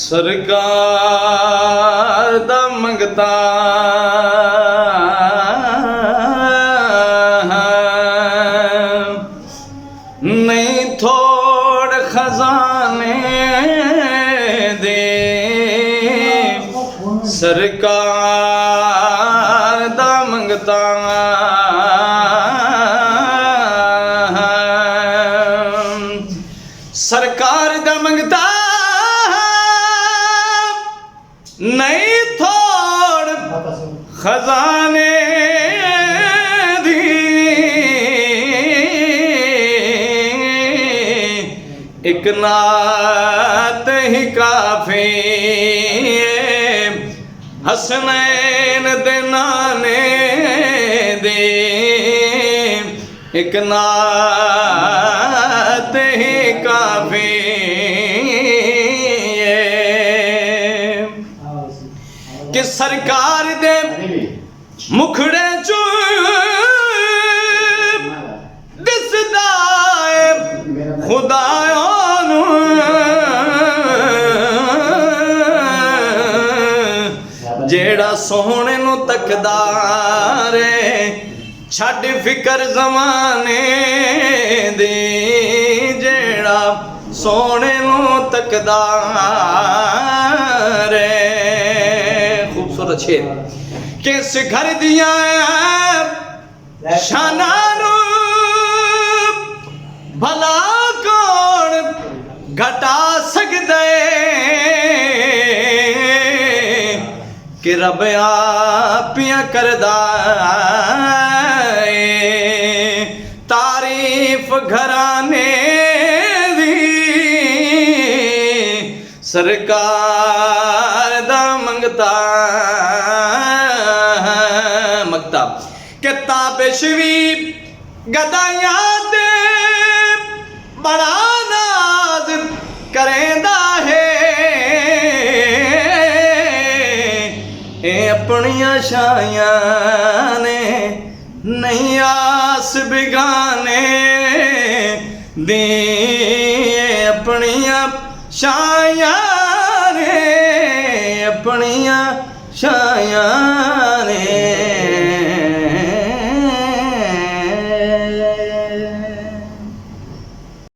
ਸਰਕਾਰ ਦਾ ਮੰਗਤਾ ਨਹੀਂ ਥੋੜ ਖਜ਼ਾਨੇ ਦੇ, ਸਰਕਾਰ ਦਾ ਮੰਗਤਾ ਸਰਕਾਰ ਦਾ ਮੰਗਤਾ ਨਹੀਂ ਥੋੜ ਖਜ਼ਾਨੇ ਦੀ, ਇੱਕ ਨਾਤ ਹੀ ਕਾਫੀ ਹਸਨੈਨ ਦੇ ਨਾਨੇ ਦੇ, ਇੱਕ ਨਾਤ ਹੀ ਕਾਫੀ ਕਿ ਸਰਕਾਰ ਦੇ ਮੁਖੜੇ ਚੋਂ ਦਿਸਦਾ ਏ ਖੁਦਾਇਆ ਨੂੰ, ਜਿਹੜਾ ਸੋਹਣੇ ਨੂੰ ਤੱਕਦਾ ਰੇ ਛੱਡ ਫਿਕਰ ਜ਼ਮਾਨੇ ਦੀ, ਜਿਹੜਾ ਸੋਹਣੇ ਨੂੰ ਤੱਕਦਾ ਰੇ। ਖੂਬਸੂਰਤ ਸ਼ੇਰ ਕਿ ਸਿਖਰ ਦੀਆਂ ਸ਼ਾਨਾਂ ਨੂੰ ਭਲਾ ਕੌਣ ਘਟਾ ਸਕਦਾ ਏ, ਕਿ ਰੱਬ ਆਪਿਆਂ ਕਰਦਾ ਏ ਤਾਰੀਫ ਘਰਾਨੇ ਦੀ, ਸਰਕਾਰ ਦਾ ਮੰਗਤਾ ਮਗਤਾ ਕਿ ਤਾਬਿਸ਼ ਵੀ ਗਦਾਈਆਂ ਤੇ ਬੜਾ ਨਾਜ਼ ਕਰੇਂਦਾ ਹੈ, ਇਹ ਆਪਣੀਆਂ ਛਾਈਆਂ ਨੇ ਨਹੀਂ ਆਸ ਬਿਗਾਨੇ ਦੀ, ਆਪਣੀਆਂ ਛਾਈਆਂ ਨੇ, ਆਪਣੀਆਂ ਛਾਈਆਂ ਨੇ।